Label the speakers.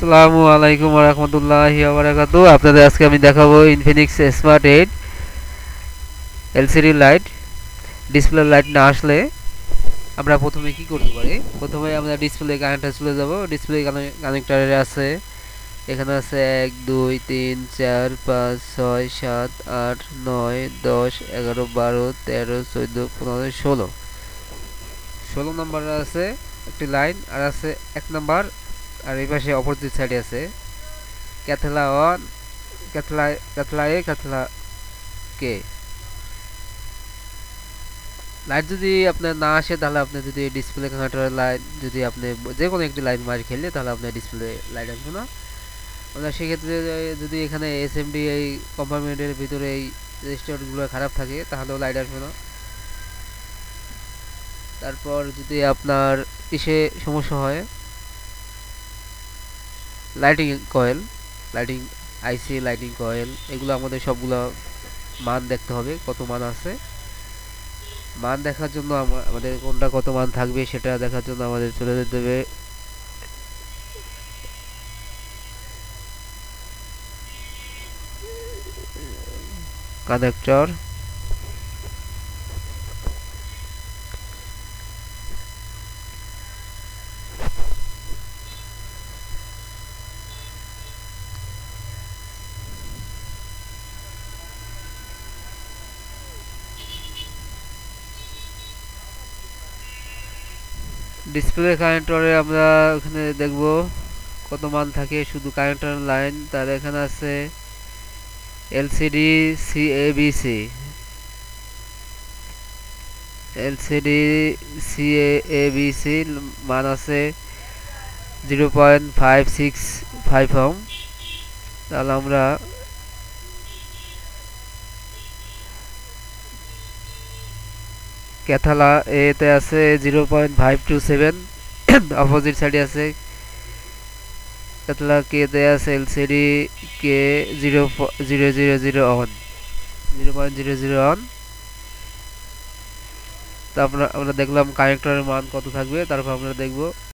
Speaker 1: আসসালামু আলাইকুম ওয়া রাহমাতুল্লাহি ওয়া বারাকাতুহু। আপনাদের আজকে আমি দেখাবো Infinix smart 8 LCD light. Display light না আসলে আমরা প্রথমে কি করতে পারি? প্রথমে আমরা ডিসপ্লে কানেক্টর চলে যাব। ডিসপ্লে কানেক্টরে আছে, এখানে আছে 1 2 3 4 5 6 7 8 9 10 11 12 13 14 15 16 নম্বরে আছে একটি লাইন, আর আছে 1 নাম্বার, আর এই পাশে অপোজিট সাইডে আছে ক্যাথলা 1, ক্যাথলা ক্যাথলা এ, ক্যাথলা কে। লাইট যদি আপনার না আসে তাহলে আপনি যদি ডিসপ্লে কানেক্টরের লাইন যদি আপনি যে কোনো একটি লাইন মারি খেললে তাহলে আপনার ডিসপ্লে লাইট আসবে না। আমরা সেক্ষেত্রে যদি এখানে এসএমডি এই কম্পার্টমেন্টের ভিতরে এই রেজিস্টারগুলো খারাপ থাকে তাহলেও লাইট আসবে না। তারপর যদি আপনার ইসে সমস্যা হয়, লাইটিং কয়েল, লাইটিং আইসি, লাইটিং কয়েল, এগুলো আমাদের সবগুলো মান দেখতে হবে কত মান আছে। মান দেখার জন্য আমাদের কোনটা কত মান থাকবে সেটা দেখার জন্য আমাদের চলে যেতে হবে কানেক্টর। ডিসপ্লে কানেক্টরে আমরা ওখানে দেখব কত মান থাকে, শুধু কানেক্টর লাইন। তার এখানে আছে এলসিডি সিএবিসি, এলসিডি সিএবিসি মান আছে 0.565 ওহম। তাহলে আমরা ক্যাথালা এতে আছে 0.527, অপোজিট সাইডে আছে ক্যাথালা কে তে আছে এলসিডি কে 0.000 ওহম। তারপর আমরা দেখলাম কানেক্টরের মান কত থাকবে, তারপর আমরা দেখব